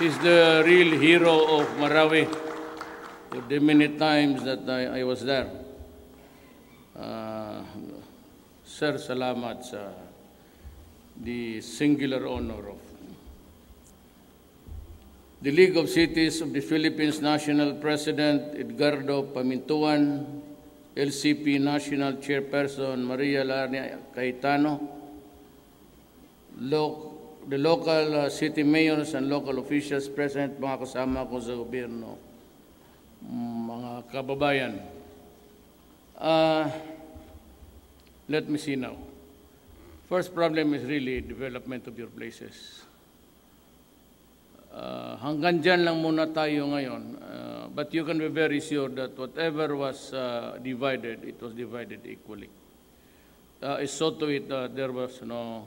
He's the real hero of Marawi. The many times that I was there. Sir, salamat sa the singular honor of the League of Cities of the Philippines National President Edgardo Pamintuan, LCP National Chairperson Maria Larnia Cayetano, the local city mayors and local officials present, mga kasama ko sa gobyerno, mga kababayan. Let me see now. First problem is really development of your places. Hanggang dyan lang muna tayo ngayon. But you can be very sure that whatever was divided, it was divided equally. I saw to it that there was no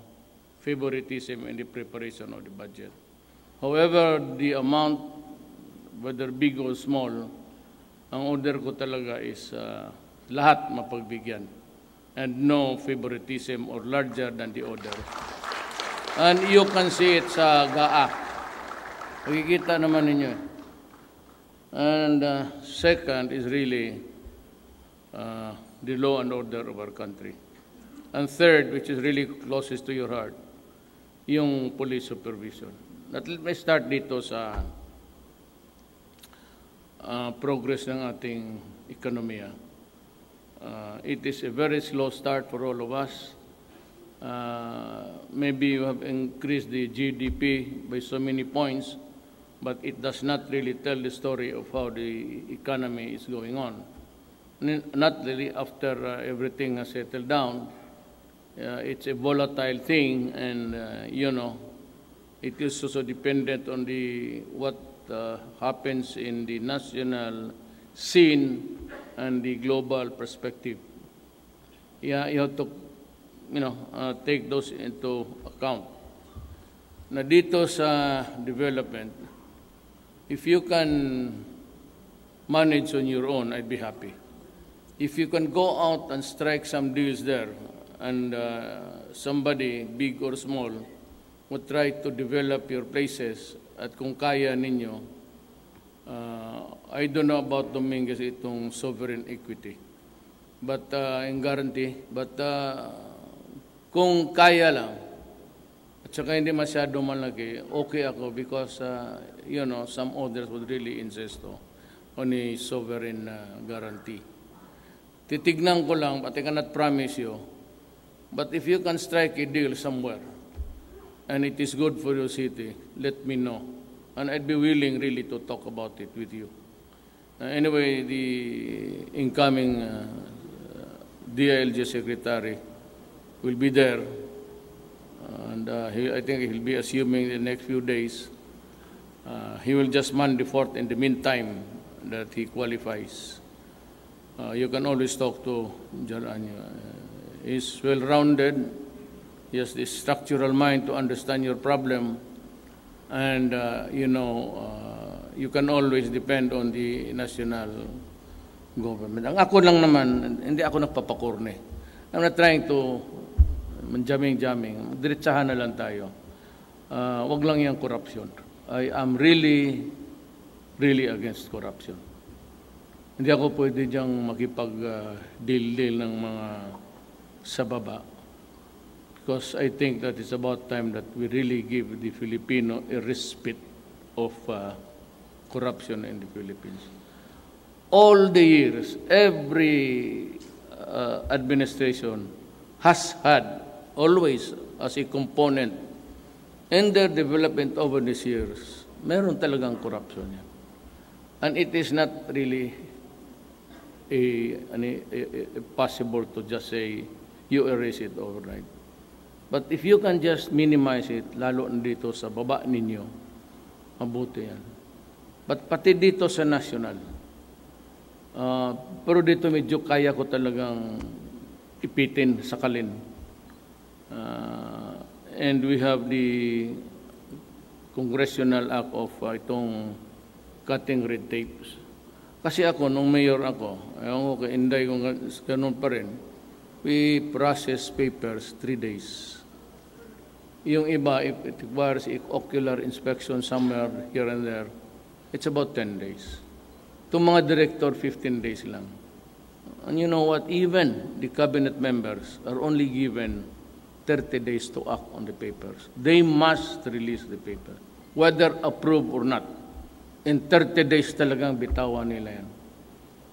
favoritism in the preparation of the budget. However, the amount, whether big or small, ang order ko talaga is lahat mapagbigyan and no favoritism or larger than the other. And you can see it sa GAA. Makikita naman ninyo. And second is really the law and order of our country. And third, which is really closest to your heart, yung police supervision. Let me start dito sa progress ng ating ekonomiya. It is a very slow start for all of us. Maybe you have increased the GDP by so many points, but it does not really tell the story of how the economy is going on. Not really after everything has settled down. It's a volatile thing, and you know, it is also dependent on what happens in the national scene and the global perspective. Yeah, you have to, take those into account. Na dito sa development, if you can manage on your own, I'd be happy. If you can go out and strike some deals there, and somebody, big or small, would try to develop your places, at kung kaya ninyo, I don't know about Dominguez itong sovereign equity, but in guarantee, but kung kaya lang, at saka hindi masyado malaki, okay ako because, some others would really insist on a sovereign guarantee. Titignan ko lang, but I cannot promise you. But if you can strike a deal somewhere, and it is good for your city, let me know. And I'd be willing really to talk about it with you. Anyway, the incoming DILG secretary will be there. And I think he'll be assuming the next few days. He will just man the fort in the meantime that he qualifies. You can always talk to Jaranyo. He's well-rounded. He has the structural mind to understand your problem. And, you can always depend on the national government. Ang ako lang naman, hindi ako nagpapakorne. I'm not trying to jamming. Diretsahan na lang tayo. Wag lang yung corruption. I am really, really against corruption. Hindi ako pwede diyang makipag-deal ng mga sa baba. Because I think that it's about time that we really give the Filipino a respite of corruption in the Philippines. All the years, every administration has had always as a component in their development over these years, meron talagang corruption yan. And it is not really possible to just say, you erase it overnight. But if you can just minimize it, lalo dito sa baba ninyo, mabuti yan. But pati dito sa national, pero dito medyo kaya ko talagang ipitin, sakalin. And we have the congressional act of itong cutting red tapes. Kasi ako, nung mayor ako, inday kung ganun pa rin, we process papers 3 days. Yung iba, if it requires ocular inspection somewhere here and there, it's about 10 days. Itong mga director, 15 days lang. And you know what? Even the cabinet members are only given 30 days to act on the papers. They must release the paper, whether approved or not. In 30 days talagang bitawan nila yan.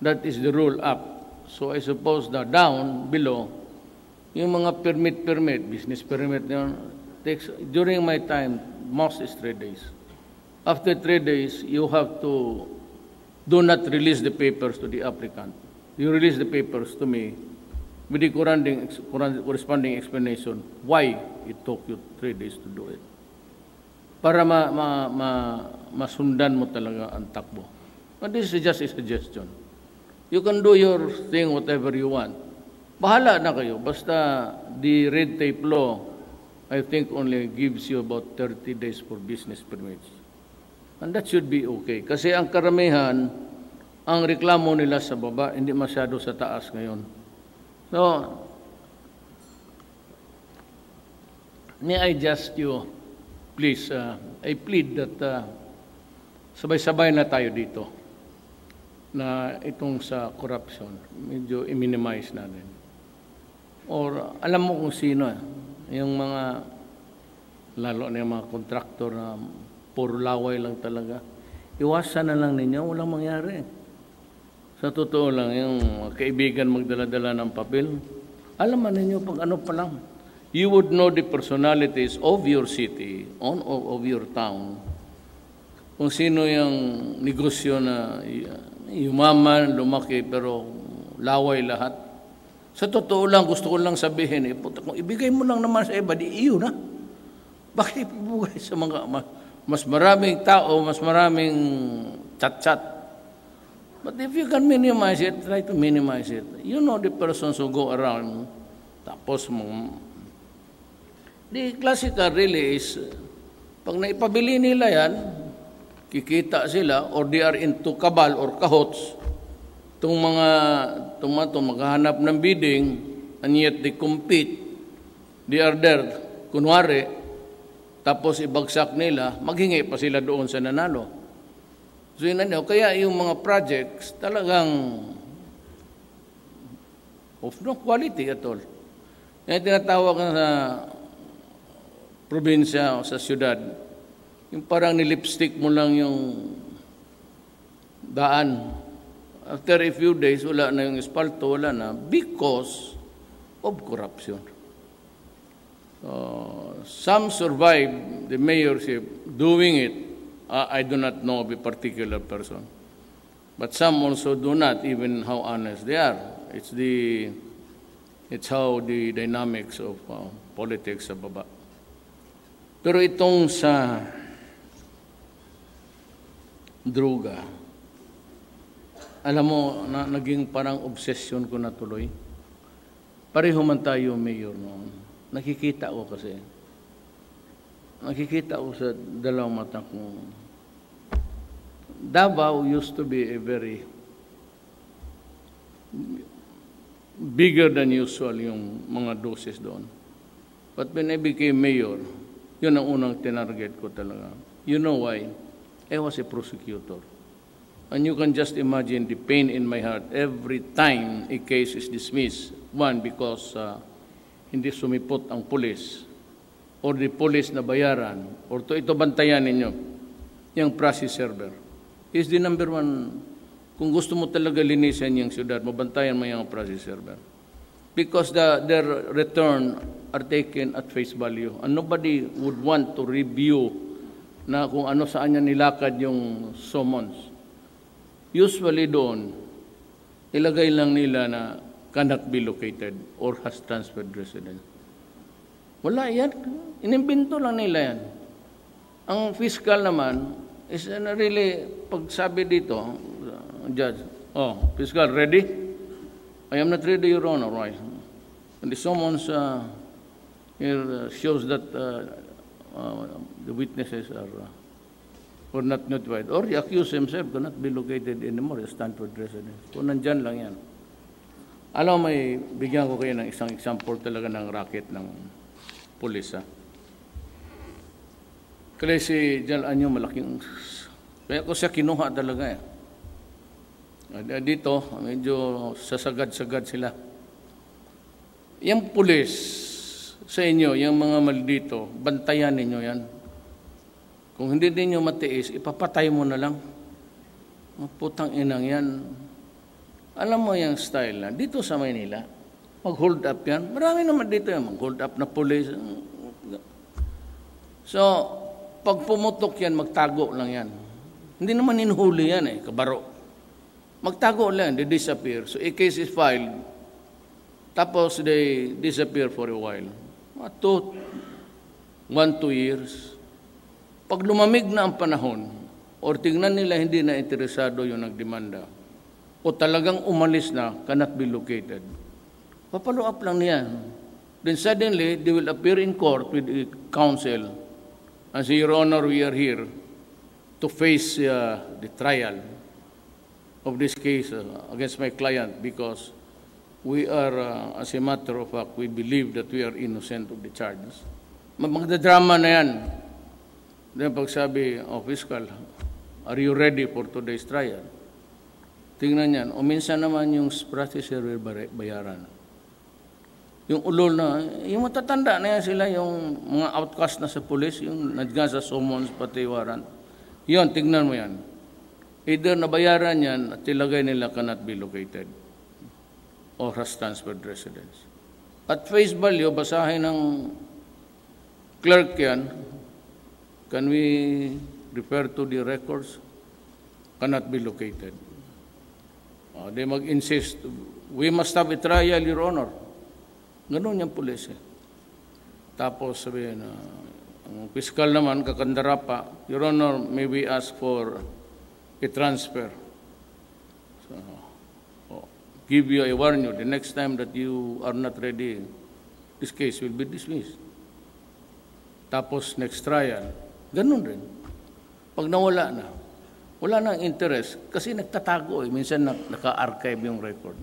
That is the rule up. So I suppose that down, below, yung mga permit, business permit, takes, during my time, most is 3 days. After 3 days, you have to do not release the papers to the applicant. You release the papers to me with the corresponding explanation why it took you 3 days to do it. Para masundan mo talaga ang takbo. But this is just a suggestion. You can do your thing whatever you want. Bahala na kayo. Basta the red tape law, I think only gives you about 30 days for business permits. And that should be okay. Kasi ang karamihan, ang reklamo nila sa baba, hindi masyado sa taas ngayon. So, may I just you, please, I plead that sabay-sabay na tayo dito na itong sa corruption, medyo i-minimize natin. Or alam mo kung sino, yung mga, lalo na yung mga kontraktor na puro laway lang talaga, iwasan na lang ninyo, walang mangyari. Sa totoo lang, yung kaibigan magdala-dala ng papel, alam man ninyo pag ano pa lang, you would know the personalities of your city, of your town, kung sino yung negosyo na yumaman, lumaki, pero laway lahat. Sa totoo lang, gusto ko lang sabihin, kung ibigay mo lang naman sa iba, di iyo na. Bakit ibigay sa mga mas maraming tao, mas maraming chat-chat? But if you can minimize it, try to minimize it. You know the persons who go around, tapos the classical really is, pag naipabili nila yan, kikita sila, or they are into kabal or kahots, itong mga maghahanap ng bidding, and yet they compete, they are there, kunwari, tapos ibagsak nila, maghingi pa sila doon sa nanalo. So yun ano, kaya yung mga projects talagang of no quality at all. Yan tinatawag na sa probinsya o sa syudad, yung parang nilipstick mo lang yung daan. After a few days, wala na yung espalto, wala na, because of corruption. Some survive the mayorship doing it. I do not know of a particular person. But some also do not, even how honest they are. It's how the dynamics of politics sa baba. Pero itong sa droga, alam mo, naging parang obsession ko na tuloy. Pareho man tayo, mayor, noon. Nakikita ko kasi. Nakikita ko sa dalawang mata ko. Davao used to be a very bigger than usual yung mga doses doon. But when I became mayor, yun ang unang tinarget ko talaga. You know why? I was a prosecutor. And you can just imagine the pain in my heart every time a case is dismissed. One, because hindi sumipot ang pulis or the police na bayaran or ito bantayan ninyo, yung process server is the number one. Kung gusto mo talaga linisan yung syudad, mabantayan mo yung process server. Because their return are taken at face value. And nobody would want to review na kung ano saan niya nilakad yung summons. Usually doon, ilagay lang nila na cannot be located or has transferred residence. Wala yan. Inimbento lang nila yan. Ang fiscal naman is really, pag sabi dito, judge, fiscal, ready? I am not ready, Your Honor. Right? And the summons here shows that the witnesses are not notified. Or the accused himself cannot be located anymore as Stanford residence. Kung nandyan lang yan. Alam mo, may bigyan ko kayo ng isang example talaga ng racket ng pulis. Kaya si Jal Anyo malaking, kaya ko siya kinuha talaga eh. Dito, medyo sasagad-sagad sila. Yung pulis sa inyo, yung mga maldito, bantayan ninyo yan. Kung hindi ninyo matiis, ipapatay mo na lang. Putang inang yan. Alam mo yung style na, dito sa Maynila, mag-hold up yan. Marami naman dito yan, mag-hold up na pulis. So, pag pumutok yan, magtago lang yan. Hindi naman inuhuli yan eh, kabaro. Magtago lang, they disappear. So, a case is filed, tapos they disappear for a while. 1-2 years. Pag lumamig na ang panahon, or tingnan nila hindi na interesado yung nagdemanda, o talagang umalis na, cannot be located, papalo up lang niya. Then suddenly, they will appear in court with the counsel and say, Your Honor, we are here to face the trial of this case against my client because we are, as a matter of fact, we believe that we are innocent of the charges. Magdadrama na yan. Then pagsabi, fiscal, are you ready for today's trial? Tingnan yan. O minsan naman yung processor will bayaran. Yung ulol na, yung matatanda na yan sila, yung mga outcast na sa police, yung nadga sa summons pati warrant. Yun, tingnan mo yan. Either nabayaran yan at tilagay nila cannot be located or has transferred residence. At face value, basahin ng clerk yan, can we refer to the records? Cannot be located. They mag-insist, we must have a trial, Your Honor. Ganun yung pulis eh. Tapos sabihin, ang piskal naman, kakandara pa, Your Honor, may we ask for a transfer. So, give you a warning, the next time that you are not ready, this case will be dismissed. Tapos next trial, ganun rin. Pag nawala na, wala nang interest, kasi nagtatago eh, minsan naka-archive yung record.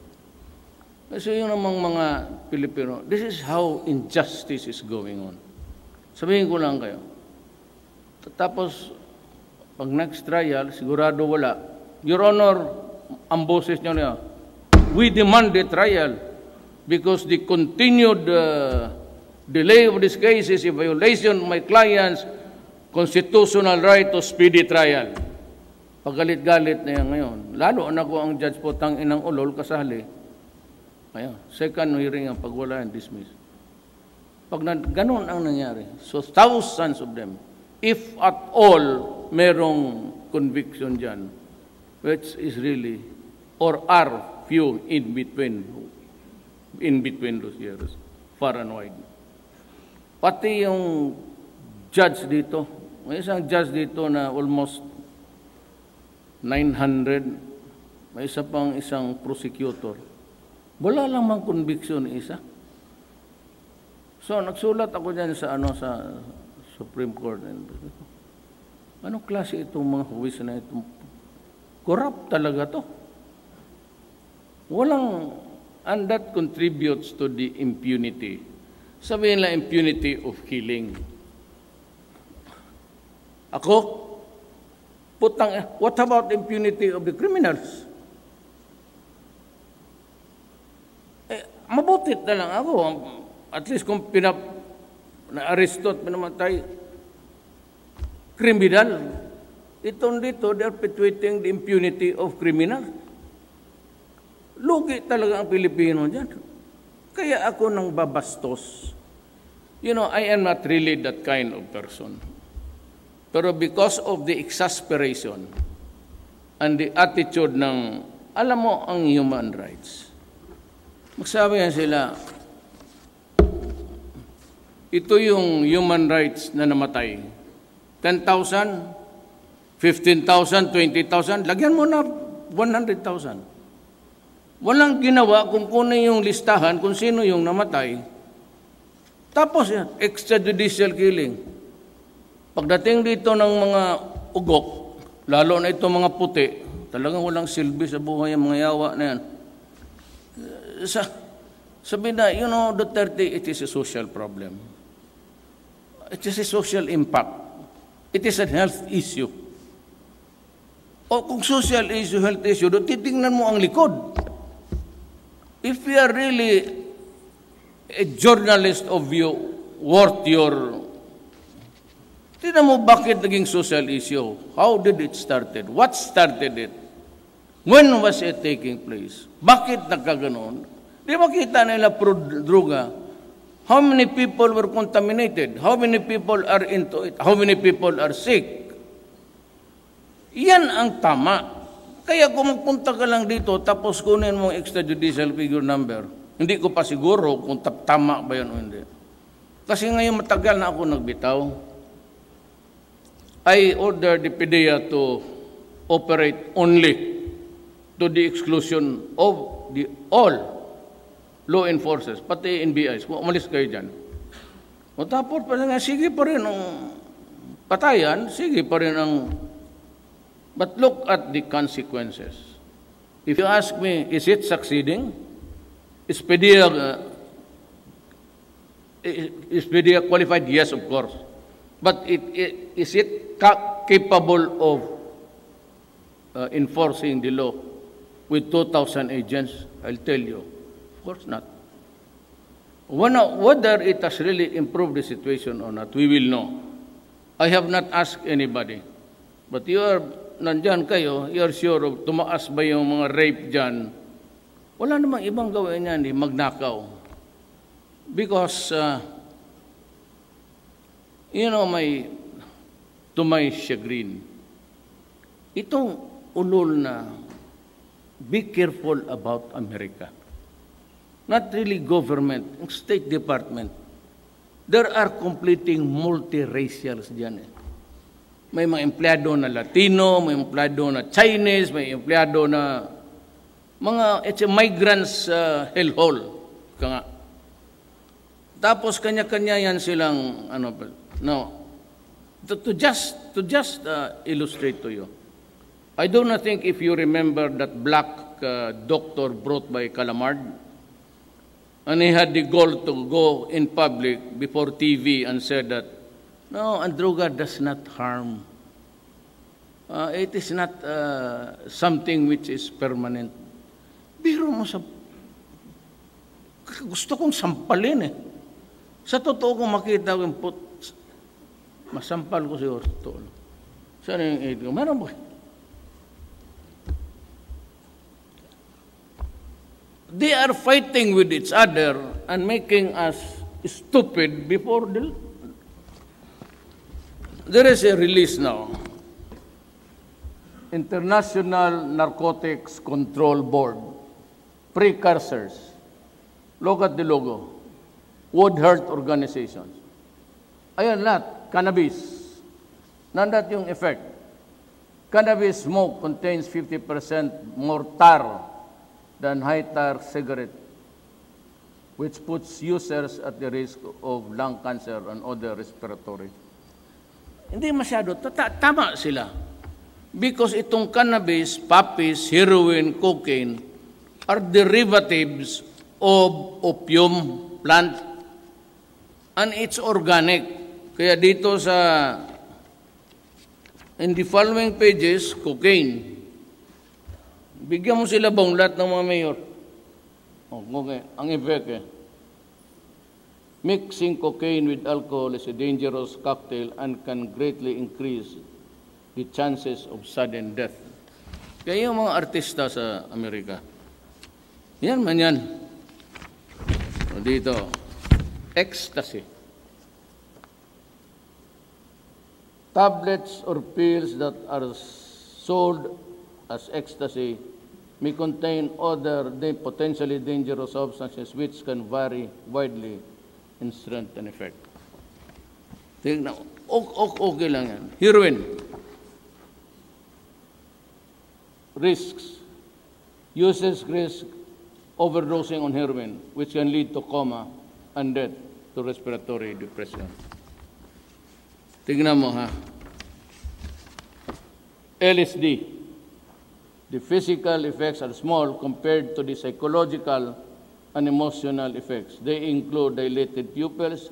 Kasi yun namang mga Pilipino, this is how injustice is going on. Sabihin ko lang kayo. Tapos, pag next trial, sigurado wala. Your Honor, ang boses nyo niya, we demand the trial because the continued delay of this case is a violation of my client's constitutional right to speedy trial. Pagalit-galit na yan ngayon. Lalo na ko ang judge po tang inang ulol kasali. Ayun, second hearing ang pagwala and dismiss. Pag ganun ang nangyari, so thousands of them, if at all merong conviction dyan, which is really, or are few in between those years, far and wide. Pati yung judge dito, may isang judge dito na almost 900, may isa pang isang prosecutor. Wala lang mang conviction isa. So, nagsulat ako dyan sa, sa Supreme Court. Anong klase itong mga huwis na itong corrupt talaga to? Walang, and that contributes to the impunity. Sabihin lang impunity of killing. Ako, what about impunity of the criminals? Mabutit na lang ako. At least kung na-aresto at pinamatay, kriminal. Itong dito, they're perpetuating the impunity of criminal. Lugi talaga ang Pilipino dyan. Kaya ako nang babastos. You know, I am not really that kind of person. Pero because of the exasperation and the attitude ng, alam mo, ang human rights, magsabi yan sila, ito yung human rights na namatay. 10,000, 15,000, 20,000, lagyan mo na 100,000. Walang ginawa kung kunin yung listahan kung sino yung namatay. Tapos yan, extrajudicial killing. Pagdating dito ng mga ugok, lalo na itong mga puti, talagang walang silbi sa buhay ang mga yawa na yan. Sabi na, you know, Duterte, it is a social problem. It is a social impact. It is a health issue. O kung social issue, health issue, titingnan mo ang likod. If we are really a journalist of you, worth your... Tignan mo bakit naging social issue. How did it started? What started it? When was it taking place? Bakit nagkaganon? Di ba kita nila pro-druga? How many people were contaminated? How many people are into it? How many people are sick? Yan ang tama. Kaya kung magpunta ka lang dito, tapos kunin mo extrajudicial figure number, hindi ko pa siguro kung tama ba yan o hindi. Kasi ngayon matagal na ako nagbitaw. I ordered the PDEA to operate only to the exclusion of all law enforcers, pati NBIs. Kung umalis kayo dyan. O tapos pala nga, sige pa rin ang patayan, sige pa rin ang... But look at the consequences. If you ask me, is it succeeding? Is PDEA qualified? Yes, of course. But is it capable of enforcing the law with 2,000 agents? I'll tell you, of course not. Whether it has really improved the situation or not, we will know. I have not asked anybody. But you are, nandyan kayo, you are sure of tumaas ba yung mga rape dyan? Wala namang ibang gawin yan, magnakaw. Because, to my chagrin, itong ulol na, be careful about America. Not really government, State Department. There are completing multiracials dyan. May mga empleyado na Latino, may empleyado na Chinese, may empleyado na it's a migrants hellhole. Kaya tapos kanya-kanya yan silang, to just illustrate to you. I do not think if you remember that black doctor brought by Calamard, and he had the goal to go in public before TV and said that, no, ang droga does not harm. It is not something which is permanent. Biro mo sa... Gusto kong sampalin eh. Sa totoo kong makita ko yung masampal ko siguro sa totoo. Saan yung aid ko? Meron ba? They are fighting with each other and making us stupid before the... There is a release now. International Narcotics Control Board. Precursors. Look at the logo. Would hurt organizations. Ayan lahat. Cannabis. Nandat yung effect. Cannabis smoke contains 50% more tar than high-tar cigarette, which puts users at the risk of lung cancer and other respiratory. Hindi masyado. Tama sila. Because itong cannabis, poppies, heroin, cocaine are derivatives of opium plant. And it's organic. Kaya dito in the following pages, cocaine. Bigyan mo sila bang lahat ng mga mayor? Okay. Ang effect eh. Mixing cocaine with alcohol is a dangerous cocktail and can greatly increase the chances of sudden death. Kaya yung mga artista sa Amerika, yan man yan. O dito, ecstasy. Tablets or pills that are sold as ecstasy may contain other potentially dangerous substances which can vary widely in strength and effect. Tingnan, okay lang yan. Heroin. Risks. Users risk overdosing on heroin, which can lead to coma and death to respiratory depression. Tingnan mo ha. LSD. The physical effects are small compared to the psychological and emotional effects. They include dilated pupils,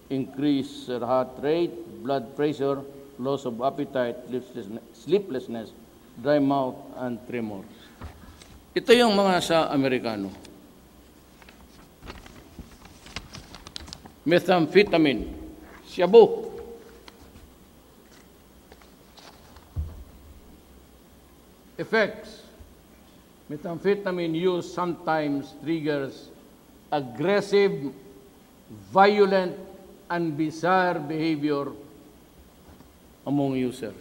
increased heart rate, blood pressure, loss of appetite, sleeplessness, dry mouth, and tremors. Ito yung mga sa Amerikano. Methamphetamine, shabu. Effects. Methamphetamine use sometimes triggers aggressive, violent, and bizarre behavior among users.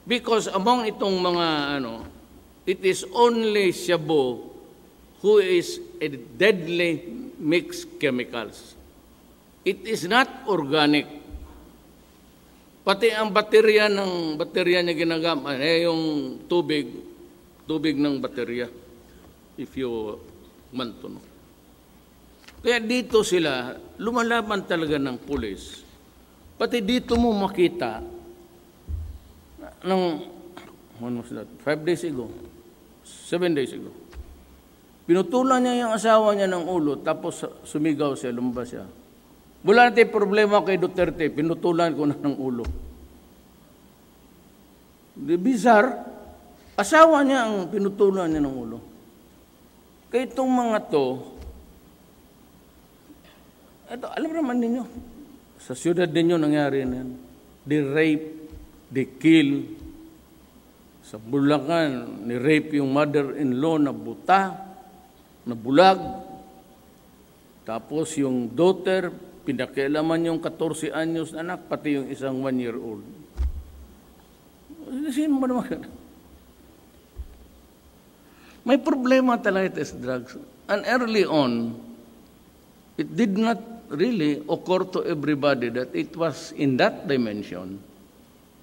Because among itong mga it is only shabu who is a deadly mixed chemicals. It is not organic. Pati ang baterya niya ginagamit, yung tubig ng baterya, if you want to know. Kaya dito sila, lumalaban talaga ng pulis. Pati dito mo makita, when was that? 5 days ago, 7 days ago. Pinutulan niya yung asawa niya ng ulo, tapos sumigaw siya, lumabas siya. Wala natin problema kay Duterte, pinutulan ko na ng ulo. Bizarre, asawa niya ang pinutulan niya ng ulo. Kaya itong mga to, ito, alam naman ninyo, sa siyudad ninyo nangyari na yan. They rape, they kill. Sa Bulacan, ni-rape yung mother-in-law na buta, na bulag. Tapos yung daughter, pinakialaman yung 14 anyos na anak, pati yung isang 1-year-old. Sino ba naman? May problema talaga ito sa drugs. And early on, it did not really occur to everybody that it was in that dimension.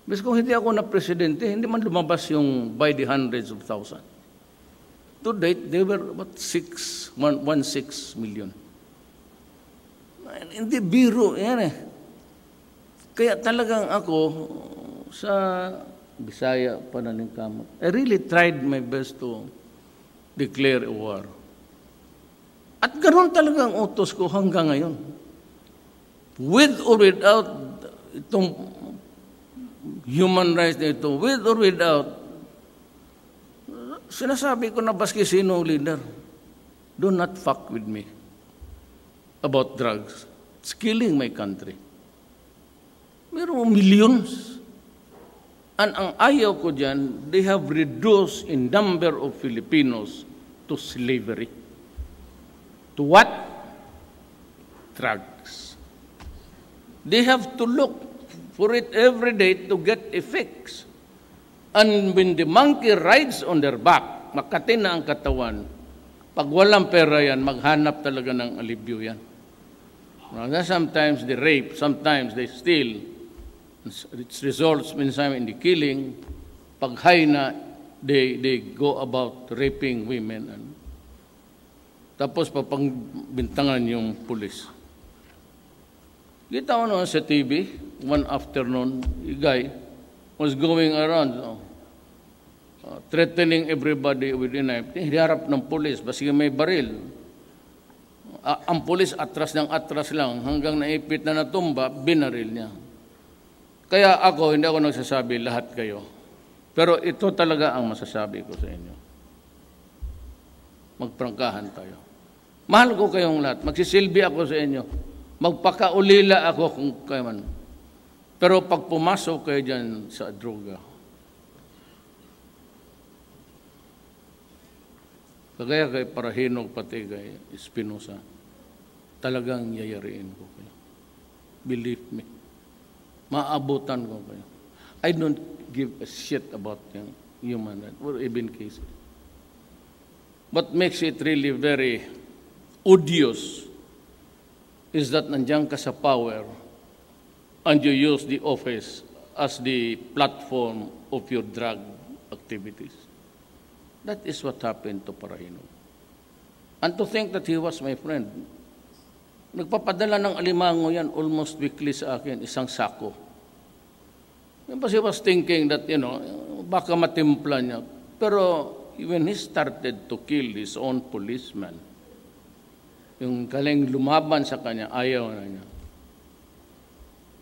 Because kung hindi ako na presidente, hindi man lumabas yung by the hundreds of thousands. To date, they were about 1.6 million. Hindi biro, yan eh. Kaya talagang ako, sa Bisaya, Pananingkamot, I really tried my best to declare a war. At ganoon talagang utos ko hanggang ngayon. With or without itong human rights na ito, with or without, sinasabi ko na baski sino leader, do not fuck with me about drugs. It's killing my country. Meron millions. And ang ayaw ko dyan, they have reduced in number of Filipinos to slavery. To what? Drugs. They have to look for it every day to get a fix. And when the monkey rides on their back, makati na ang katawan, pag walang pera yan, maghanap talaga ng alibyo yan. Sometimes they rape, sometimes they steal. It results minsan in the killing. Pag high na, they go about raping women. Tapos papangbintangan yung pulis. Kita ko naman sa TV, one afternoon, a guy was going around threatening everybody with a knife. Hiharap ng pulis, basta may baril. Ang pulis atras ng atras lang, hanggang naipit na natumba, binaril niya. Kaya ako, hindi ako nagsasabi lahat kayo. Pero ito talaga ang masasabi ko sa inyo. Magprangkahan tayo. Mahal ko kayong lahat. Magsisilbi ako sa inyo. Magpakaulila ako kung kayo man. Pero pag pumasok kayo dyan sa droga, kagaya kay Parahinog pati kay Espinosa, talagang yayariin ko kayo. Believe me. Maabutan ko kayo. I don't give a shit about yung human rights or even cases. What makes it really very odious is that nandiyan ka sa power and you use the office as the platform of your drug activities. That is what happened to Parahinog. And to think that he was my friend, nagpapadala ng alimango yan almost weekly sa akin, isang sako. Because he was thinking that, baka matimpla niya. Pero when he started to kill his own policeman, yung kaling lumaban sa kanya, ayaw na niya.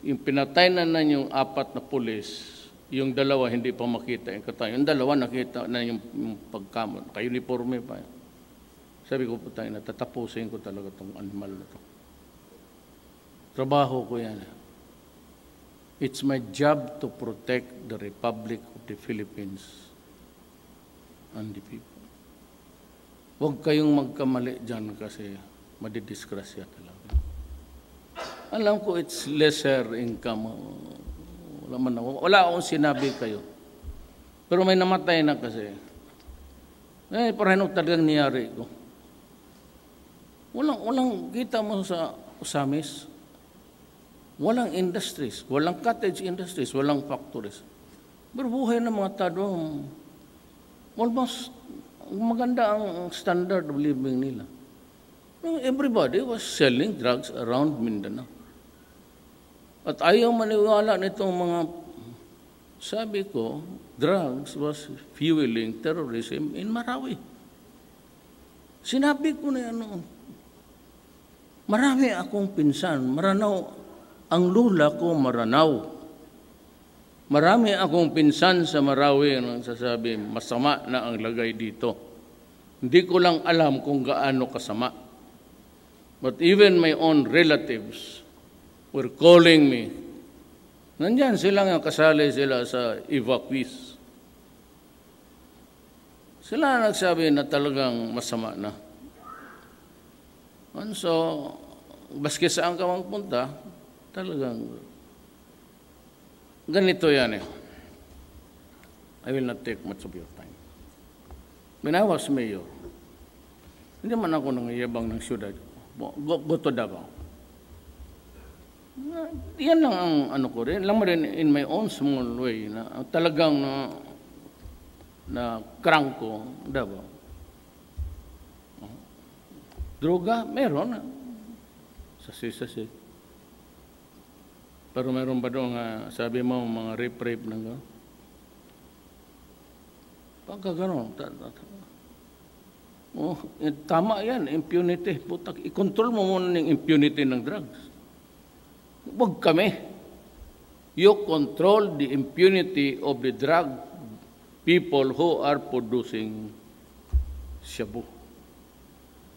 yung pinatay na yung 4 na pulis, yung 2 hindi pa makita yung katayo. Yung 2 nakita na yung pagkamon, naka-uniforme pa. Sabi ko, putang ina, tatapusin ko talaga itong animal na to. Trabaho ko yan. It's my job to protect the Republic of the Philippines and the people. Huwag kayong magkamali dyan kasi madidisgrasya talaga. Alam ko it's lesser income. Wala akong sinabi kayo. Pero may namatay na kasi. Pareho talagang niyari ko. Walang kita mo sa Usamis. Walang industries, walang cottage industries, walang factories. Pero buhay ng mga tao, almost maganda ang standard of living nila. Everybody was selling drugs around Mindanao. At ayaw maniwala nitong mga, sabi ko, drugs was fueling terrorism in Marawi. Sinabi ko na yan noon. Marami akong pinsan, Maranao. Ang lula ko, Maranao. Marami akong pinsan sa Marawi ang sasabi, masama na ang lagay dito. Hindi ko lang alam kung gaano kasama. But even my own relatives were calling me. Nandyan sila nga, kasali sila sa evacuees. Sila nagsabi na talagang masama na. And so, baski saan ka magpunta, talagang ganito yan eh. I will not take much of your time. When I was mayor, hindi man ako nangiyabang ng syudad. Go to Davao. Yan lang ang ano ko rin. Alam mo rin, in my own small way, na talagang na crank ko, Davao. Droga, meron. Sasi. Pero meron ba doon sabi mo, mga rape na gano'n? Pagka gano'n, tama yan, impunity. Putak, i-control mo muna ng impunity ng drugs. Huwag kami. You control the impunity of the drug people who are producing shabu.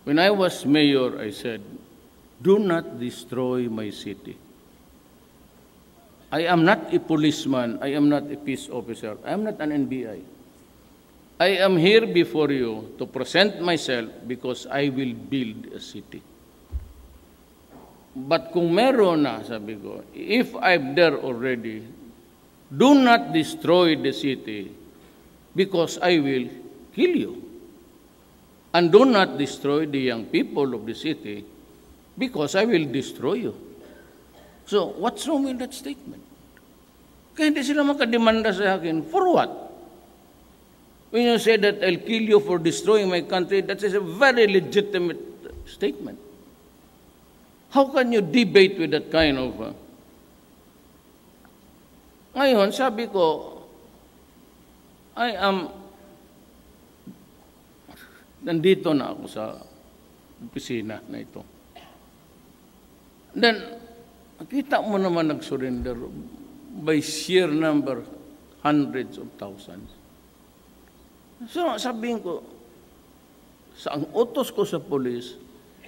When I was mayor, I said, do not destroy my city. I am not a policeman. I am not a peace officer. I am not an NBI. I am here before you to present myself because I will build a city. But kung meron na, sabi ko, if I'm there already, do not destroy the city because I will kill you. And do not destroy the young people of the city because I will destroy you. So, what's wrong with that statement? Kaya hindi sila makademanda sa akin. For what? When you say that I'll kill you for destroying my country, that is a very legitimate statement. How can you debate with that kind of... Ngayon, sabi ko, nandito na ako sa opisina na ito. Then, nakita mo naman nag-surrender by sheer number, hundreds of thousands. So, sabihin ko, sa ang utos ko sa police,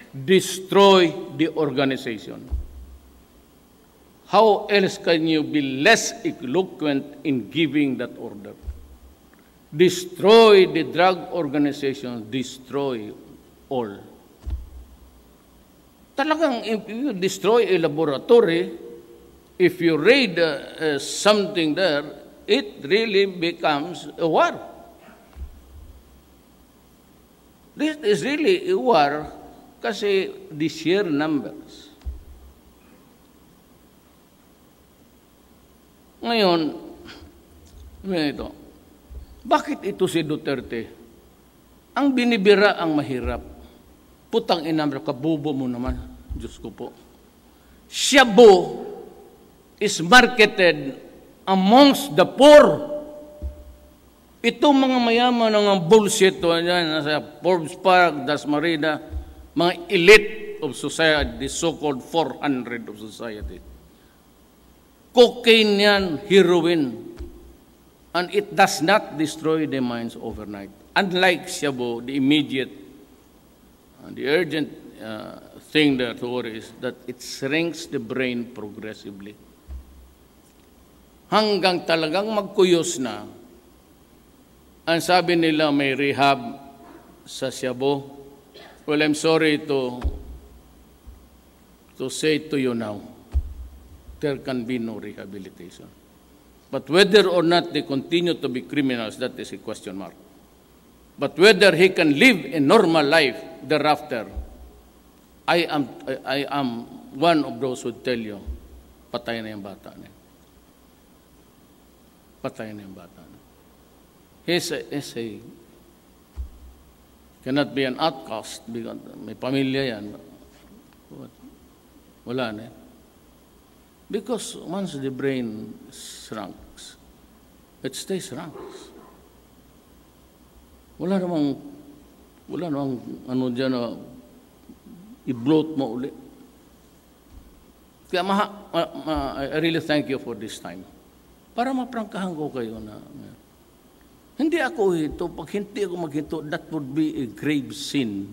destroy the organization. How else can you be less eloquent in giving that order? Destroy the drug organization, destroy all. Talagang if you destroy a laboratory, if you raid something there, it really becomes a war. This is really a war kasi the sheer numbers. Ngayon, ito. Bakit ito si Duterte? Ang binibira ang mahirap. Putang ina, kabubo mo naman. Diyos ko po. Shabu is marketed amongst the poor. Itong mga mayaman ng bullshit nasa Forbes Park, Dasmarina, mga elite of society, the so-called 400 of society. Cocaine yan, heroin. And it does not destroy the minds overnight. Unlike Shabu, the immediate, the urgent thing there to worry is that it shrinks the brain progressively. Hanggang talagang magkuyos na. Ang sabi nila may rehab sa Shabu. Well, I'm sorry to say to you now, there can be no rehabilitation. But whether or not they continue to be criminals, that is a question mark. But whether he can live a normal life thereafter, I am one of those who tell you, patay na yung bata niya. Patay na yung bata niya. He's a cannot be an outcast because may pamilya yan. Wala na. Because once the brain shrinks, it stays shrunk. Wala namang ano dyan na i-bloat mo uli. Kaya I really thank you for this time. Para maprangkahan ko kayo na hindi ako ito, pag hindi ako maghinto, that would be a grave sin.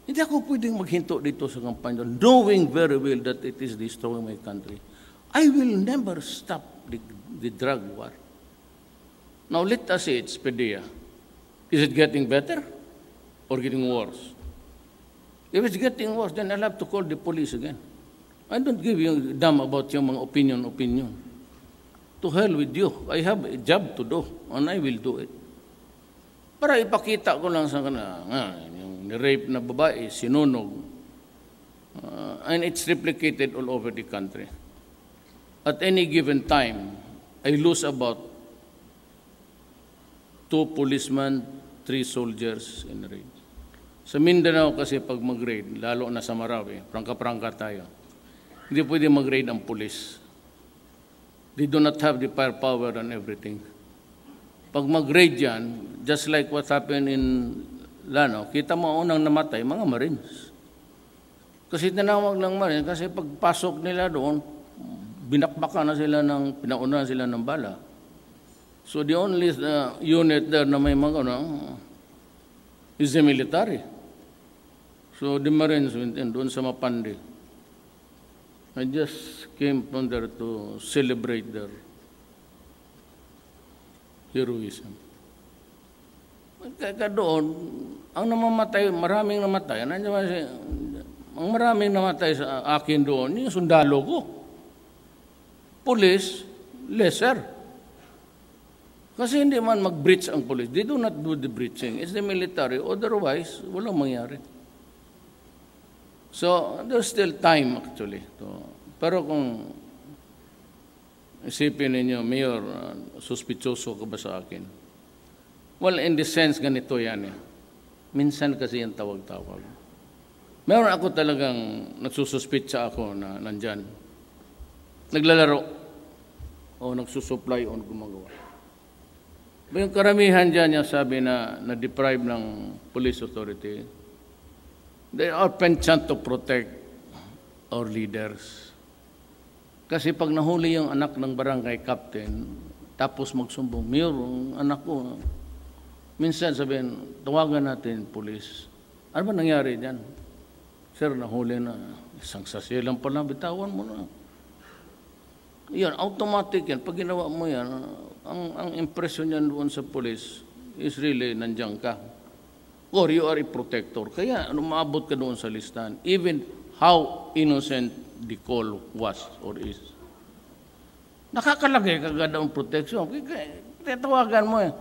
Hindi ako pwedeng maghinto dito sa kampanya, knowing very well that it is destroying my country. I will never stop the drug war. Now let us say it's PDEA. Is it getting better or getting worse? If it's getting worse, then I'll have to call the police again. I don't give you a damn about yung mga opinion. To hell with you. I have a job to do, and I will do it. Para ipakita ko lang sa kanila, yung rape na babae, sinunog, and it's replicated all over the country. At any given time, I lose about 2 policemen, 3 soldiers in raid. Sa Mindanao kasi pag mag-raid, lalo na sa Marawi, prangka-prangka tayo, hindi pwede mag-raid ang pulis. They do not have the firepower and everything. Pag mag-raid yan, just like what happened in Lano, kita mo unang namatay, mga Marines. Kasi tinawag ng Marines, kasi pagpasok nila doon, binakbakan na sila pinaunahan sila ng bala. So the only unit there na may mga is the military. So the Marines went in doon sa Mapandi. I just came from there to celebrate their heroism. Kaya doon, ang namamatay, maraming namatay. Ang maraming namatay sa akin doon, yung sundalo ko. Police, lesser. Kasi hindi man mag-breach ang police. They do not do the breaching. It's the military. Otherwise, walang mangyari. So, there's still time actually. Pero kung isipin ninyo, Mayor, suspitsoso ka ba sa akin? Well, in the sense, ganito yan eh. Minsan kasi yung tawag-tawag. Meron ako talagang nagsususpitsa ako na nandyan. Naglalaro o nagsusupply o gumagawa. Yung karamihan dyan yung sabi na deprive ng police authority, they are penchant to protect our leaders. Kasi pag nahuli yung anak ng barangay captain, tapos magsumbong, Mayor, ang anak ko, minsan sabihin, tawagan natin police. Ano ba nangyari dyan? Sir, nahuli na. Isang sasilang pala, bitawan mo na. Yan, automatic yan. Pag ginawa mo yan, ang impression yan doon sa police is really nandiyan ka. Or you are a protector. Kaya maabot ka doon sa listahan. Even how innocent the call was or is. Nakakalagay ka agad ang protection. Tatawagan mo eh.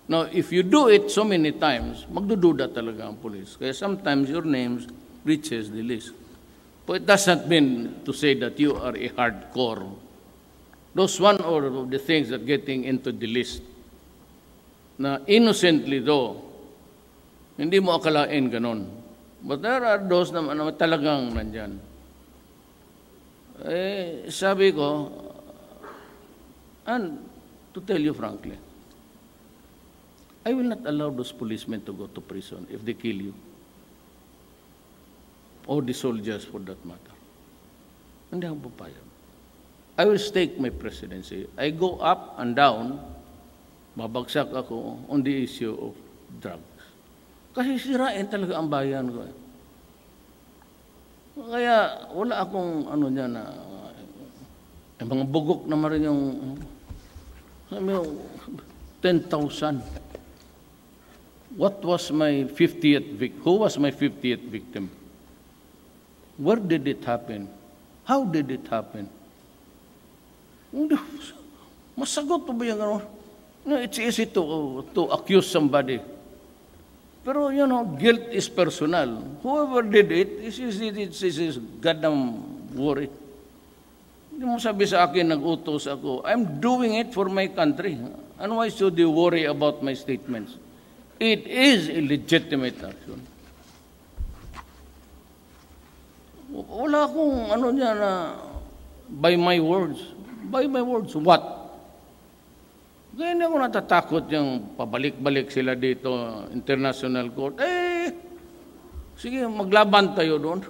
Now, if you do it so many times, magdududa talaga ang police. Kaya sometimes your name reaches the list. But it doesn't mean to say that you are a hardcore. Those one of the things that getting into the list na innocently though, hindi mo akalain ganon. But there are those na talagang nandyan. Sabi ko, and to tell you frankly, I will not allow those policemen to go to prison if they kill you. Or the soldiers for that matter. Hindi ako papayag. I will stake my presidency. I go up and down, babagsak ako on the issue of drugs. Kasi sirain talaga ang bayan ko. Kaya wala akong ano niya na mga bugok naman rin yung 10,000. What was my 50th victim? Who was my 50th victim? Where did it happen? How did it happen? Masagot pa ba yung ano? No, it's easy to accuse somebody. Pero, guilt is personal. Whoever did it, is goddamn worry. Hindi mo sabi sa akin, nag-utos ako. I'm doing it for my country. And why should you worry about my statements? It is a legitimate action. Wala akong niya na by my words. By my words, what? Kaya hindi ako natatakot yung pabalik-balik sila dito, international court. Sige, maglaban tayo doon.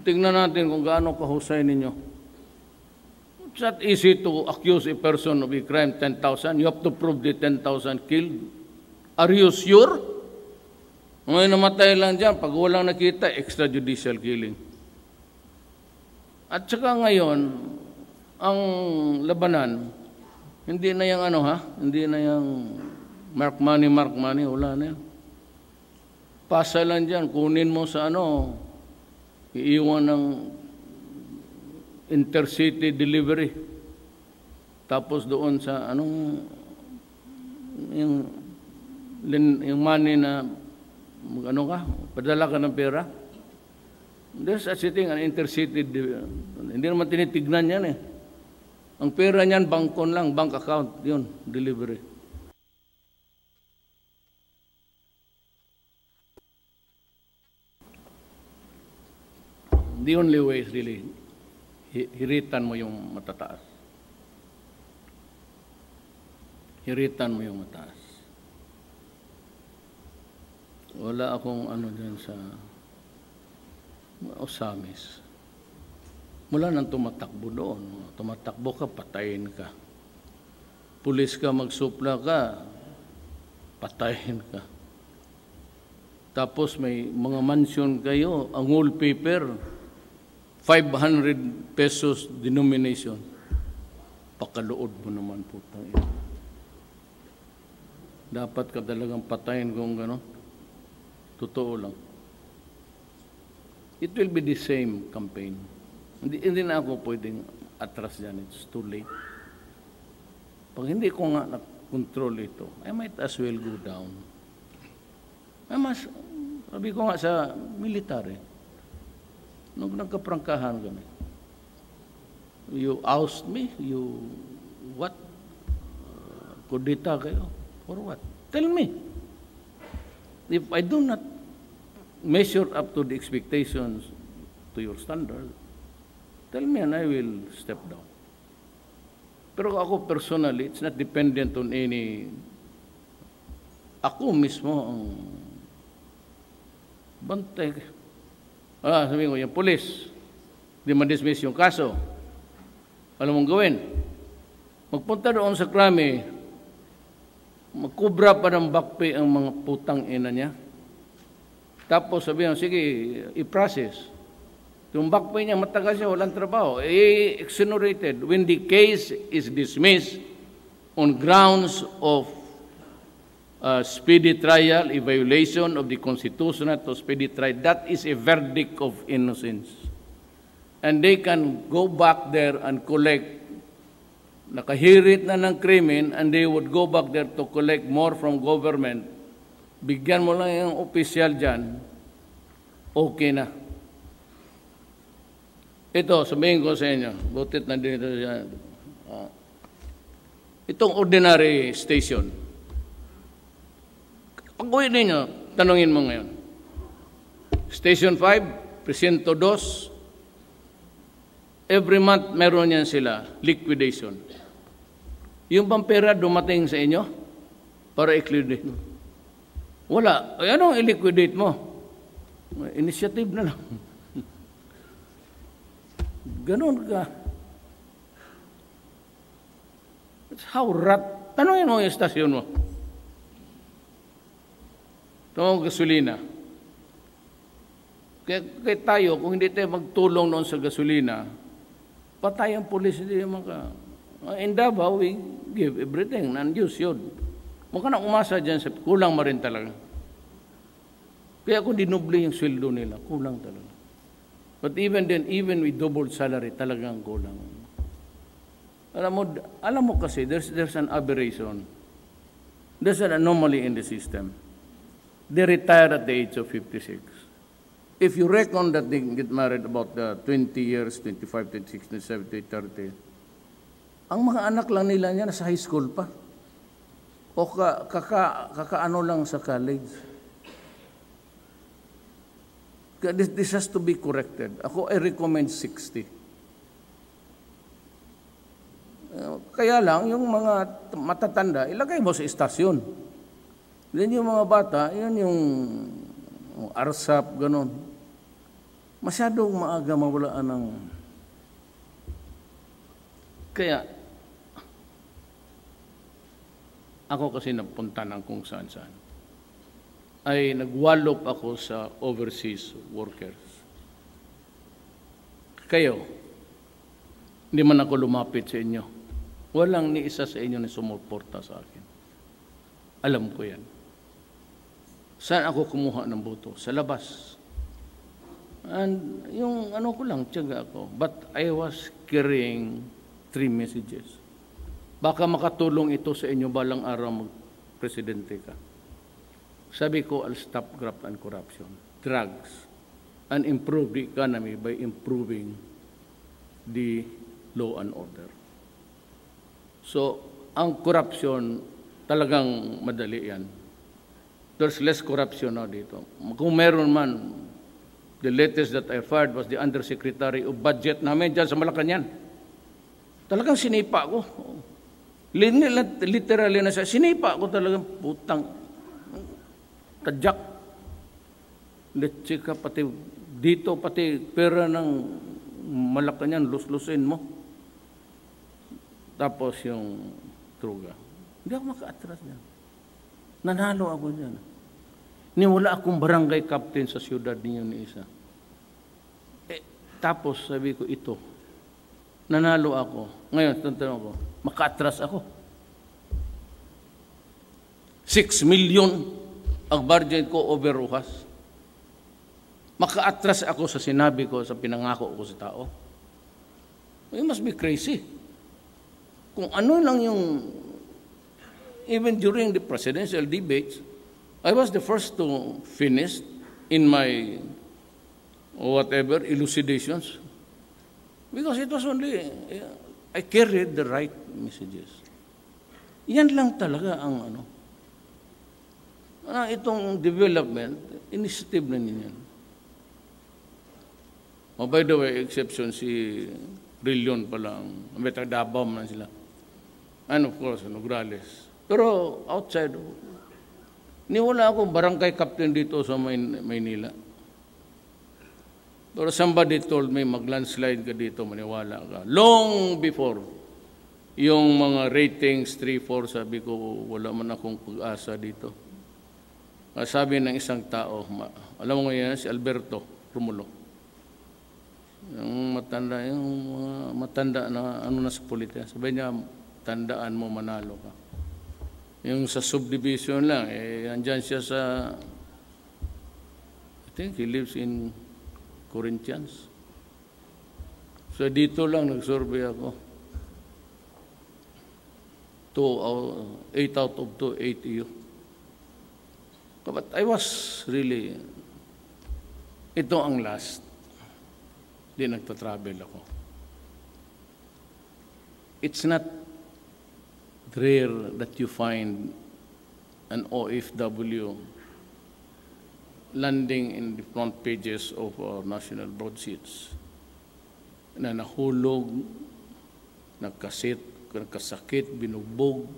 Tingnan natin kung gaano kahusay ninyo. It's not easy to accuse a person of a crime 10,000. You have to prove the 10,000 killed. Are you sure? Ngayon namatay lang dyan, pag walang nakita, extrajudicial killing. At saka ngayon, ang labanan, hindi na yung hindi na yung mark money, wala na yan. Pasa lang dyan, kunin mo sa iiwan ng intercity delivery. Tapos doon sa yung money na, padala ka ng pera. There's such a thing, an intercity. Hindi naman tinitignan yan eh. Ang pera niyan, bangkon lang, bank account, yun, delivery. The only way is really, hiritan mo yung matataas. Hiritan mo yung mataas. Wala akong dyan sa Osamis. Mula nang tumatakbo doon, tumatakbo ka, patayin ka. Pulis ka, magsupla ka, patayin ka. Tapos may mga mansion kayo, ang wallpaper, 500 pesos denomination. Pakalood mo naman po tayo. Dapat ka talagang patayin kung gano'n. Totoo lang. It will be the same campaign. Hindi na ako pwedeng atras dyan. It's too late. Pag hindi ko nga na-control ito, I might as well go down. Sabi ko nga sa military, nung nagkaprangkahan kami, you oust me, you what? Kudita kayo? Or what? Tell me. If I do not measure up to the expectations to your standard, tell me and I will step down. Pero ako personally, it's not dependent on any, ako mismo ang bantay. Sabihin ko, yung police, di ma-dismiss yung kaso. Alam mong gawin? Magpunta doon sa krami, magkubra pa ng back pay ang mga putang ina niya. Tapos sabihin, sige, i-process. Yung back pay niya, matagal siya, walang trabaho. Exonerated. When the case is dismissed on grounds of speedy trial, a violation of the Constitution to speedy trial, that is a verdict of innocence. And they can go back there and collect, nakahirit na ng krimen, and they would go back there to collect more from government. Bigyan mo lang yung opisyal dyan, okay na. Ito, sabihin ko sa inyo, butit na din ito dyan. Itong ordinary station, pag-uwi ninyo, tanungin mo ngayon. Station 5, Presinto 2, every month meron yan sila, liquidation. Yung pampera dumating sa inyo, para i-liquidate mo. Wala. Ay, anong i-liquidate mo? Initiative na lang. Ganon ka. That's how rat. Tanongin mo yung estasyon mo. Itong gasolina. Kaya tayo, kung hindi tayo magtulong noon sa gasolina, patay ang pulis, hindi maka. In Davao, we give everything, non-use yun. Huwag ka na umasa dyan, kulang ma rin talaga. Kaya kung dinoble yung sweldo nila, kulang talaga. But even then, even with double salary, talagang kulang. Alam mo kasi, there's an aberration. There's an anomaly in the system. They retire at the age of 56. If you reckon that they get married about 20 years, 25, 26, 27, 30, ang mga anak lang nila niya nasa high school pa. O kakaano lang sa college. This has to be corrected. I recommend 60. Kaya lang, yung mga matatanda, ilagay mo sa istasyon. Then yung mga bata, yun yung arsap, ganon. Masyadong maaga mawalaan ng. Kaya, ako kasi napunta ng kung saan-saan. Ay nagwalop ako sa overseas workers. Kayo, hindi man ako lumapit sa inyo. Walang ni isa sa inyo na sumuporta sa akin. Alam ko yan. Saan ako kumuha ng boto? Sa labas. And yung ano ko lang, tiyaga ako. But I was carrying 3 messages. Baka makatulong ito sa inyo balang araw mag-presidente ka. Sabi ko, I'll stop graft and corruption, drugs, and improve the economy by improving the law and order. So, ang corruption, talagang madali yan. There's less corruption now dito. Kung meron man, the latest that I fired was the Undersecretary of Budget namin dyan sa Malacanang. Talagang sinipa ko. Literally na siya, sinipa ko talagang putang tadyak. Let's ka pati dito, pati pera ng Malacanang, lus-lusin mo. Tapos yung truga. Hindi ako maka-atras dyan. Nanalo ako dyan. Niwala akong barangay captain sa siyudad ninyo ni isa. Tapos sabi ko ito, nanalo ako. Ngayon, tanong ko, maka-atras ako. 6 million ang budget ko over Rojas. Maka-atras ako sa sinabi ko, sa pinangako ko sa tao. You must be crazy. Kung ano lang yung, even during the presidential debates, I was the first to finish in my whatever elucidations because it was only I carried the right messages. Yan lang talaga ang ano. Itong development initiative na ninyo. Oh, by the way, exception si Brillion pa lang. Metagdabam na sila. And of course, Nograles. Pero outside, niwala akong barangay captain dito sa Maynila. Pero somebody told me, mag-landslide ka dito, maniwala ka. Long before, yung mga ratings 3-4, sabi ko, wala man akong pag-asa dito. Sabi ng isang tao, alam mo ngayon, si Alberto Romulo. Yung matanda na ano na sa politika. Sabi niya, tandaan mo, manalo ka. Yung sa subdivision lang, andyan siya sa, I think he lives in Corinthians. So dito lang nag-survey ako. 8 out of 2, 80 you. But I was really, ito ang last. Di nagta-travel ako. It's not rare that you find an OFW landing in the front pages of our national broadsheets na nahulog, nagkasakit, binugbog,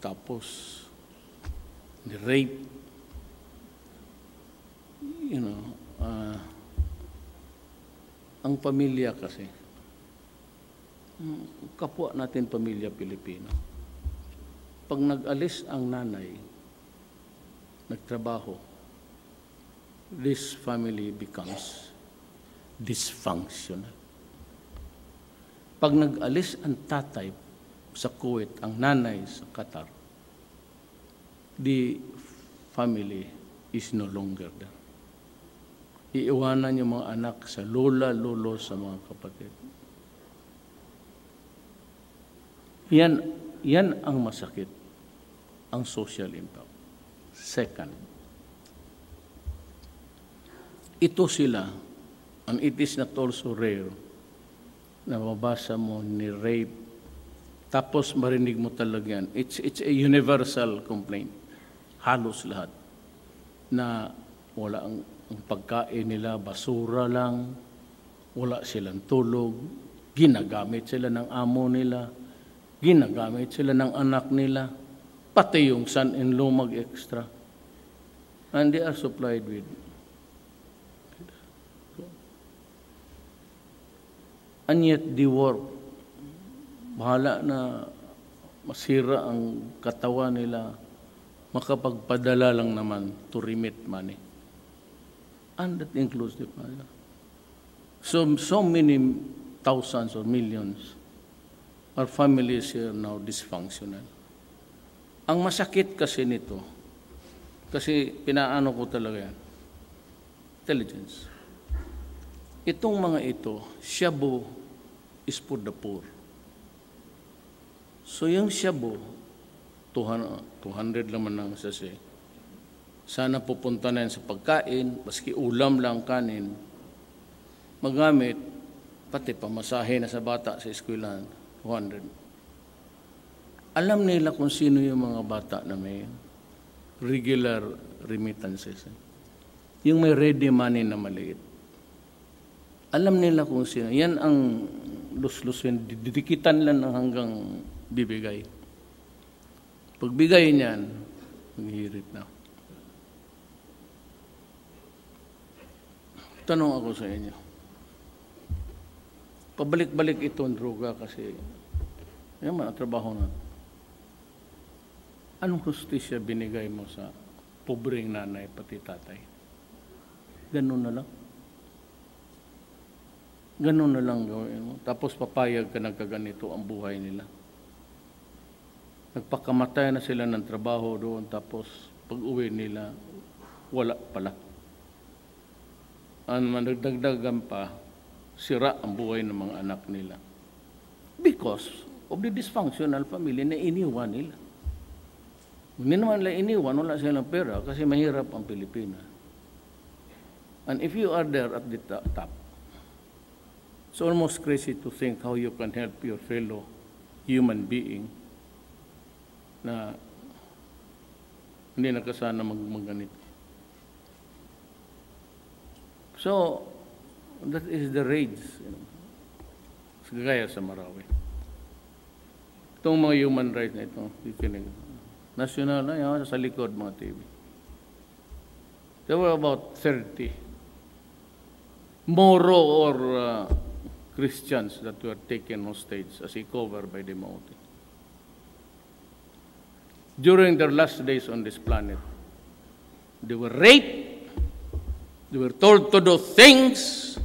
tapos ni-rape, ang pamilya kasi, kapwa natin pamilya Pilipino, pag nag-alis ang nanay, nagtrabaho, this family becomes dysfunctional. Pag nag-alis ang tatay sa Kuwait, ang nanay sa Qatar, the family is no longer there. Iiwanan yung mga anak sa lola, lolo, sa mga kapatid. Yan ang masakit, ang social impact. Second, ito sila, and it is not also rare, na mabasa mo ni rape, tapos marinig mo talaga yan. It's a universal complaint. Halos lahat. Na wala ang pagkain nila, basura lang, wala silang tulog, ginagamit sila ng amo nila, ginagamit sila ng anak nila, pati yung son-in-law mag-extra. And they are supplied with. And yet they work. Bahala na masira ang katawan nila, makapagpadala lang naman to remit money. And that includes the father. So many thousands or millions, our families here now dysfunctional. Ang masakit kasi nito, kasi pinaano ko talaga yan, intelligence. Itong mga ito, shabu is for the poor. So yung shabu, 200 naman ang sasi. Sana pupunta na yan sa pagkain, maski ulam lang kanin, magamit, pati pamasahe na sa bata sa eskwelahan, 200. Alam nila kung sino yung mga bata na may regular remittances. Yung may ready money na maliit. Alam nila kung sino. Yan ang luslusin. Didikitan lang hanggang bibigay. Pagbigay niyan, maghihirit na. Tanong ako sa inyo. Pabalik-balik ito ang droga kasi yan man ang trabaho na. Anong hustisya binigay mo sa pobreng nanay pati tatay? Ganun na lang. Ganun na lang gawin mo. Tapos papayag ka nagkaganito ang buhay nila. Nagpakamatay na sila ng trabaho doon, tapos pag-uwi nila, wala pala. Ang managdagdagan pa, sira ang buhay ng mga anak nila. Because of the dysfunctional family na iniwan nila. Hindi naman nila iniwan, wala silang pera kasi mahirap ang Pilipinas. And if you are there at the top, it's almost crazy to think how you can help your fellow human being na hindi nakasana magganito. So, that is the rage. Gaya sa Marawi. Itong mga human rights na ito, national na yan, sa likod mga TV. There were about 30 Moro or Christians that were taken hostage as a cover by the Maote. During their last days on this planet, they were raped, they were told to do things,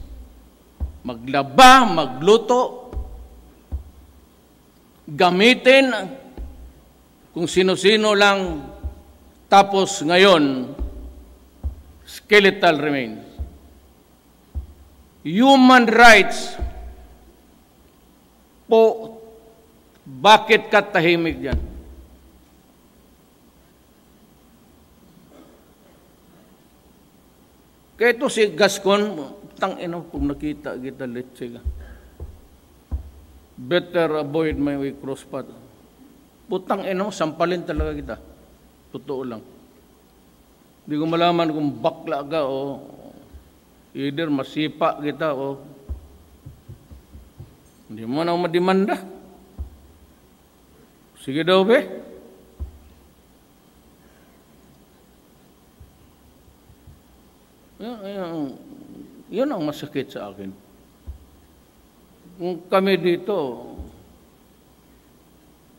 maglaba, magluto, gamitin kung sino-sino lang, tapos ngayon, skeletal remains. Human rights po, bakit ka tahimik dyan? Kaya ito si Gascon, tangina kung nakita kita, let's ka. Better avoid my way cross path. Putang ina mo, sampalin talaga kita. Totoo lang. Hindi ko malaman kung bakla ka o either masipa kita o hindi mo na madimanda. Sige daw, be. Yun ang masakit sa akin. Kung kami dito,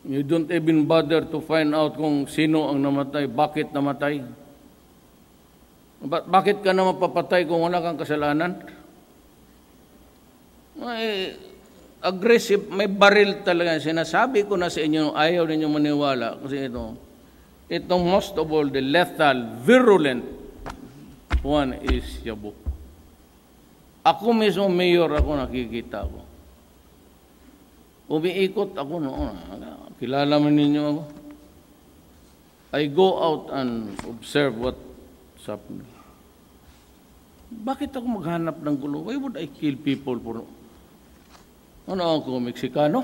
you don't even bother to find out kung sino ang namatay, bakit namatay. Bakit ka na mapapatay kung wala kang kasalanan? Aggressive, may baril talaga. Sinasabi ko na sa inyo, ayaw ninyo maniwala. Kasi itong most of all, the lethal, virulent one is shabu. Ako mismo, mayor ako, nakikita ko. Umiikot ako noon. Kilala man ninyo ako. I go out and observe what's happening. Bakit ako maghanap ng gulo? Why would I kill people for... Ano ako, Meksikano?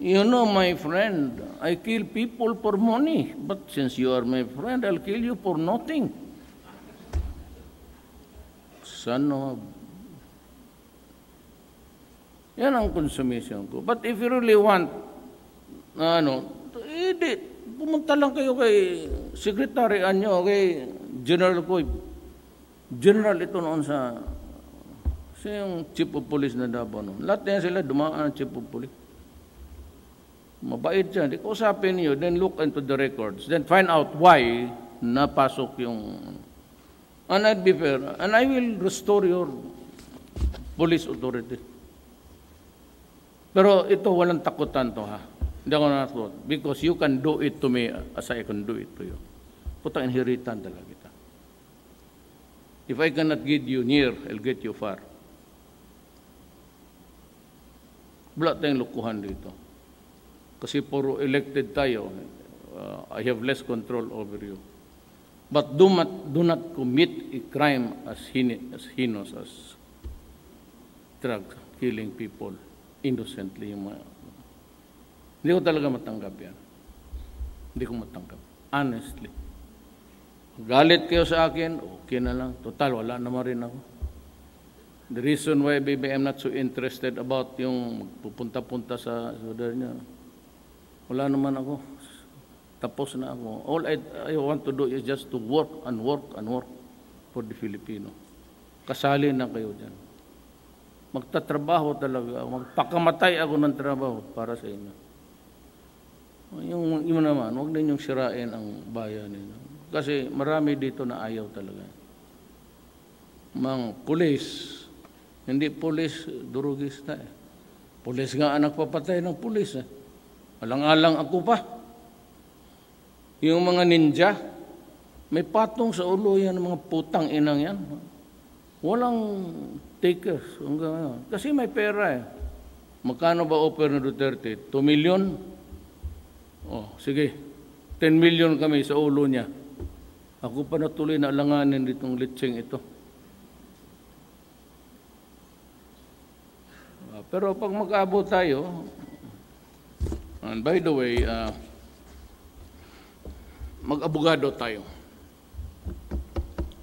You know, my friend, I kill people for money. But since you are my friend, I'll kill you for nothing. Son of... Yan ang consumption ko. But if you really want, pumunta lang kayo kay Secretary Anyo, kay General ko. General ito noon sa yung Chief of Police na Davao noon. Lahat yan sila dumaan ang Chief of Police. Mabait siya. Di ko usapin niyo, then look into the records. Then find out why napasok yung... And I'd be fair. And I will restore your police authority. Pero ito, walang takutan to, ha? Hindi ako natakot. Because you can do it to me as I can do it to you. Putang inheritan talaga kita. If I cannot get you near, I'll get you far. Wala tayong lukuhan dito. Kasi puro elected tayo. I have less control over you. But do not commit a crime as heinous as drug, killing people innocently. Hindi ko talaga matanggap yan. Hindi ko matanggap. Honestly. Galit kayo sa akin, okay na lang. Total, wala naman rin ako. The reason why maybe I'm not so interested about yung pupunta-punta sa sudar niya, wala naman ako. Tapos na ako. All I want to do is just to work and work and work for the Filipino. Kasali na kayo dyan. Magtatrabaho talaga. Magpakamatay ako ng trabaho para sa inyo. Yung naman, huwag ninyong sirain ang bayan ninyo. Kasi marami dito na ayaw talaga. Mga pulis, hindi pulis, durugista eh. Pulis nga ang nagpapatay ng pulis eh. Alang-alang ako pa. Yung mga ninja, may patong sa ulo yan, mga putang inang yan. Walang takers. Kasi may pera eh. Magkano ba offer na Duterte? 2 million? Oh, sige. 10 million kami sa ulo niya. Ako pa natuloy na alanganin ditong litseng ito. Pero pag mag-abot tayo, and by the way, mag-abogado tayo.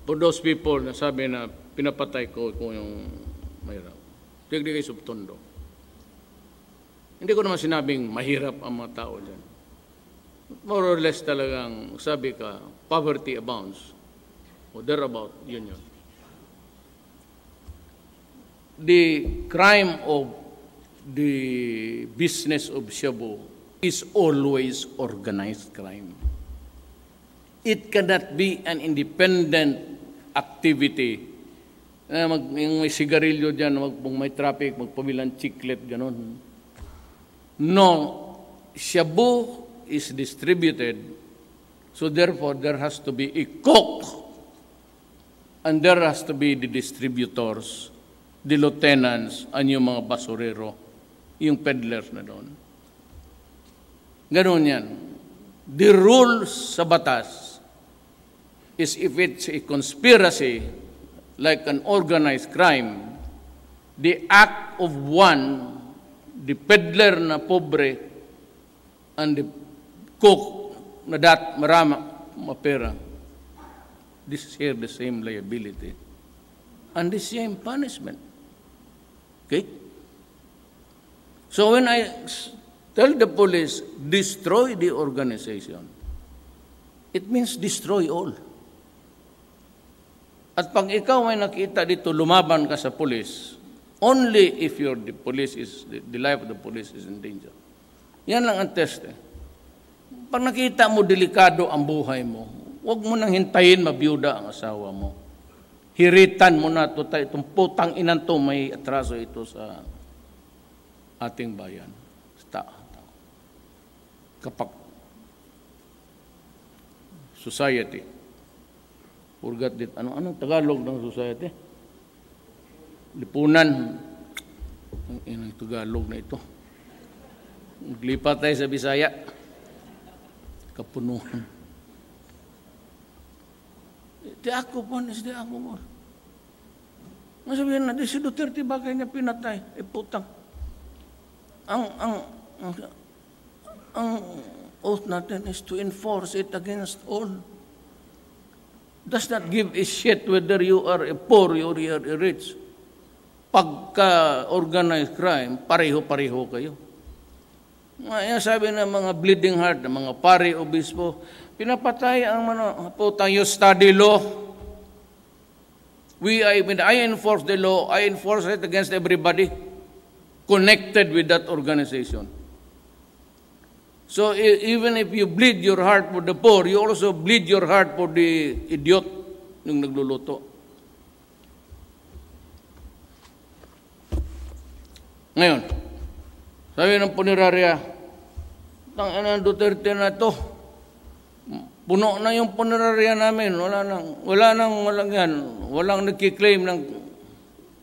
For those people na sabi na pinapatay ko yung mahirap. Tigli kayo subtondo. Hindi ko naman sinabing mahirap ang mga tao dyan. More or less talagang sabi ka, poverty abounds. O thereabout, yun. The crime of the business of shabu is always organized crime. It cannot be an independent activity. Yung may sigarilyo dyan, kung may traffic, magpabilang chiclet, gano'n. No, shabu is distributed, so therefore there has to be a cook, and there has to be the distributors, the lieutenants, and yung mga basurero, yung peddlers na doon. Ganun yan. The rules sa batas is if it's a conspiracy, like an organized crime, the act of one, the peddler na pobre, and the cook na marama mapera, this is here the same liability and the same punishment. Okay? So when I tell the police, destroy the organization, it means destroy all. At pag ikaw may nakita dito, lumaban ka sa police, Only if the police the life of the police is in danger. Yan lang ang test. Pag nakita mo delikado ang buhay mo, huwag mo nang hintayin mabiyuda ang asawa mo. Hiritan mo na itong putang inan to, may atraso ito sa ating bayan. Kapag society, forgot it. Anong Tagalog ng society? Lipunan. Ang inang Tagalog na ito. Naglipat tayo sa Bisaya. Kapunuhan. Di ako po. Masabihin na, si Duterte bakit niya pinatay? Putang. Ang oath natin is to enforce it against all. Does not give a shit whether you are a poor or you are a rich. Pagka organized crime, pareho-pareho kayo. Yan sabi ng mga bleeding heart, ng mga pari, obispo, pinapatay ang putang, you study law. When I enforce the law, I enforce it against everybody connected with that organization. So even if you bleed your heart for the poor, you also bleed your heart for the idiot yung nagluluto. Ngayon, sabi ng punerarya, ng Duterte na ito, puno na yung punerarya namin, walang nagkiklaim ng,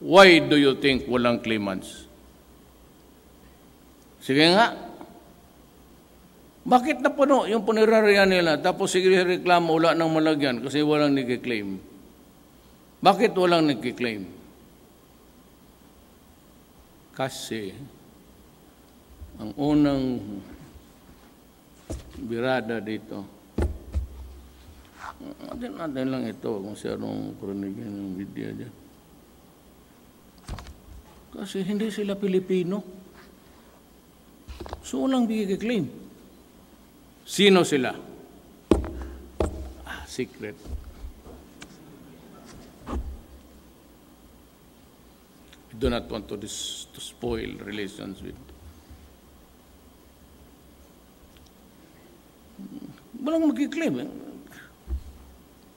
why do you think walang claimants? Sige nga, bakit na puno yung punerarya nila, tapos sige reklamo, wala nang malagyan kasi walang nagkiklaim? Bakit walang nagkiklaim? Kasi ang unang birada dito, natin lang ito kung siyarong kurunigin ng video dyan. Kasi hindi sila Pilipino. So walang bigay-claim. Sino sila? Secret. I do not want to spoil relations with. Walang mag-claim.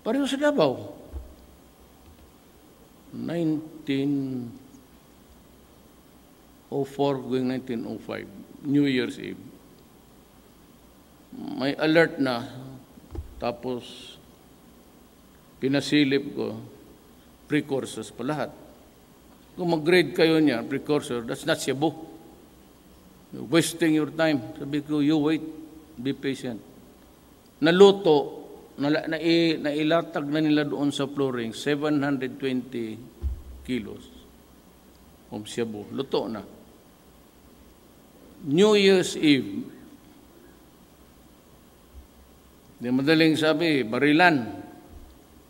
Pareho sa Davao. 1904 going 1905. New Year's Eve. May alert na. Tapos, pinasilip ko, precursors pa lahat. Kung mag-grade kayo niya, precursor, that's not Cebu. You're wasting your time. Sabi ko, you wait, be patient. Naluto, nailatag na nila doon sa flooring, 720 kilos of Cebu. Luto na. New Year's Eve, di madaling sabi, barilan.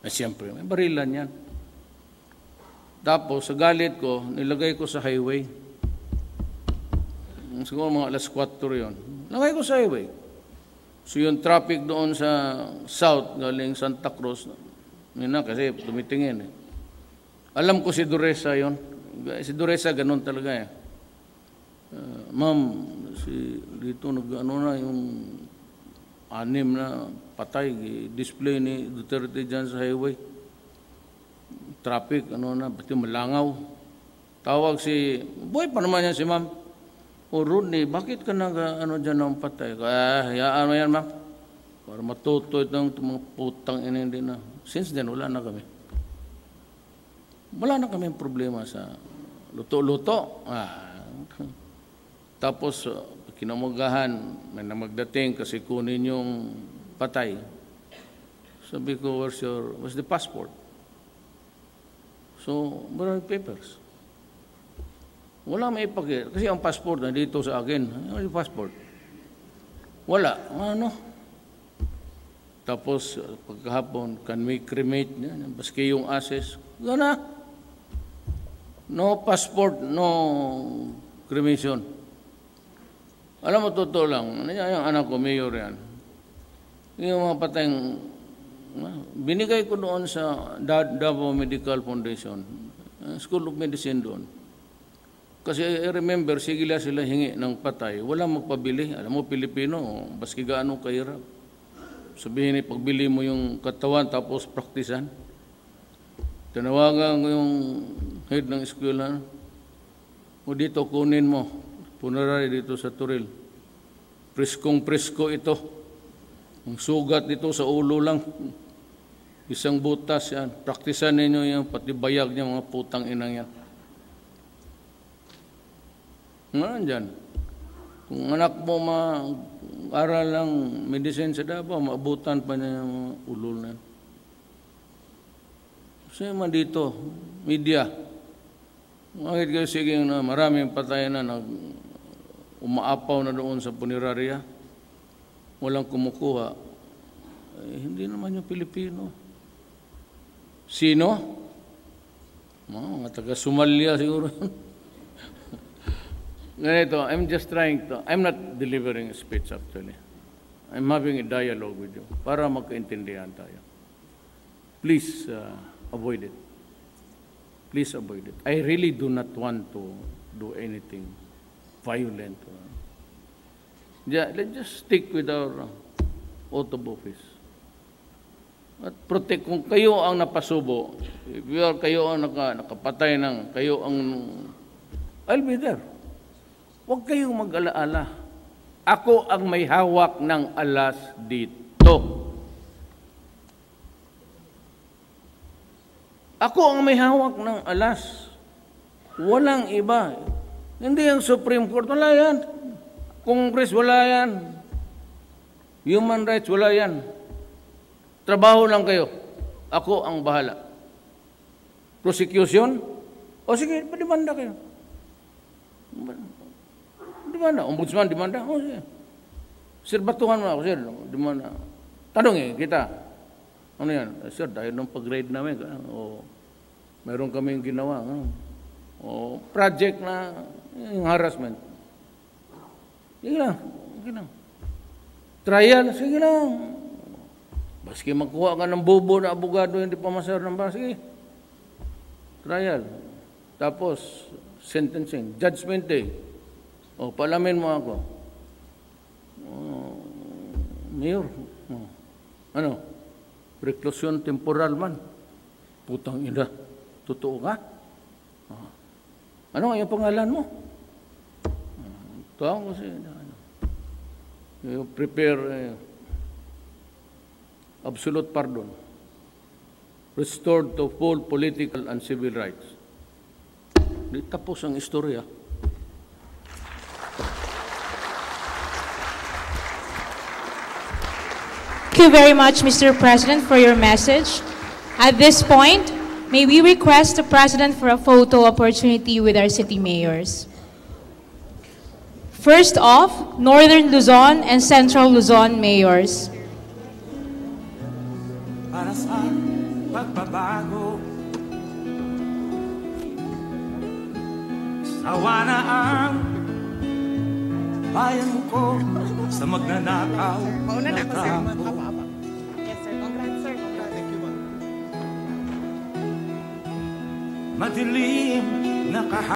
Siyempre, may barilan yan. Tapos, sa galit ko, nilagay ko sa highway. Siguro mga alas 4 yun. Nilagay ko sa highway. So, yung traffic doon sa south, galing Santa Cruz, yun na, kasi tumitingin. Alam ko si Duresa yun. Si Duresa, ganun talaga eh. Ma'am, dito na yung 6 na patay, display ni Duterte dyan sa highway. Traffic, pati malangaw. Tawag si, buhay pa naman yan si ma'am. O Rodney, bakit ka dyan ng patay? Hayaan mo yan ma'am. Para matuto itong mga putang hindi na. Since then, wala na kami. Wala na kami problema sa luto-luto. Tapos, kinamagahan, may namagdating kasi kunin yung patay. Sabi ko, where's the passport? So, wala papers. Wala may ipakita. Kasi ang passport nandito sa akin. Ano yung passport? Wala. Ano? Tapos, pagkahapon, can we cremate? Baski yung ashes. Gana. No passport, no cremation. Alam mo, totoo lang. Yung anak ko, mayor yan. Yung mga patayang binigay ko doon sa Davao Medical Foundation, School of Medicine doon. Kasi I remember, sige sila hingi ng patay, walang magpabili. Alam mo, Pilipino, baski gaano kahirap. Sabihin pagbili mo yung katawan tapos praktisan. Tinawagan ko yung head ng eskwela, o dito kunin mo, punerary dito sa Turil. Preskong-presko ito. Ang sugat dito sa ulo lang. Isang butas yan. Praktisan ninyo yung pati bayag niya, mga putang inang yan. Ngayon dyan. Kung anak mo mag-aral lang medicine sa Davao, maabutan pa niya yung ulo na yan. Kasi man dito, media. Bakit kayo sige na maraming patay na umaapaw na doon sa punerarya? Walang kumukuha. Hindi naman yung Pilipino. Sino? Mga taga-Somalia siguro. Ganito, I'm just trying to, I'm not delivering a speech actually. I'm having a dialogue with you para magkaintindihan tayo. Please avoid it. Please avoid it. I really do not want to do anything violent. Yeah, let's just stick with our oath of office. At protect, kung kayo ang napasubo, if kayo ang nakapatay ng, kayo ang, I'll be there. Huwag kayong mag-alaala. Ako ang may hawak ng alas dito. Ako ang may hawak ng alas. Walang iba. Hindi ang Supreme Court, wala yan. Congress, wala yan. Human rights, wala yan. Trabaho lang kayo. Ako ang bahala. Prosecution? O sige, demanda kayo. Demanda. Ombudsman, demanda. O sige. Sir, batuhan mo ako, sir. Demanda. Tanong kita. Ano yan? Sir, dahil ng pag-grade namin, o meron kaming ginawa. O project na yung harassment. Sige lang. Sige lang. Trial, sige lang. Baski magkuha ka ng bobo na abogado, hindi pa masar ng base. Sige. Trial. Tapos, sentencing. Judgment day. O, palamin mo ako. Mayor. Ano? Preclusion temporal man. Putang ina. Totoo ka? Ano nga yung pangalan mo? Tawag ko siya. You prepare absolute pardon. Restored to full political and civil rights. Di tapos ang istorya. Thank you very much, Mr. President, for your message. At this point, may we request the President for a photo opportunity with our city mayors. First off, Northern Luzon and Central Luzon mayors. Para sa pagbabago, sawa na ang bayan mo ko sa magnanakaw na tao. Yes, sir. Congrats, sir. Congrats. Thank you, ma'am. Madilim na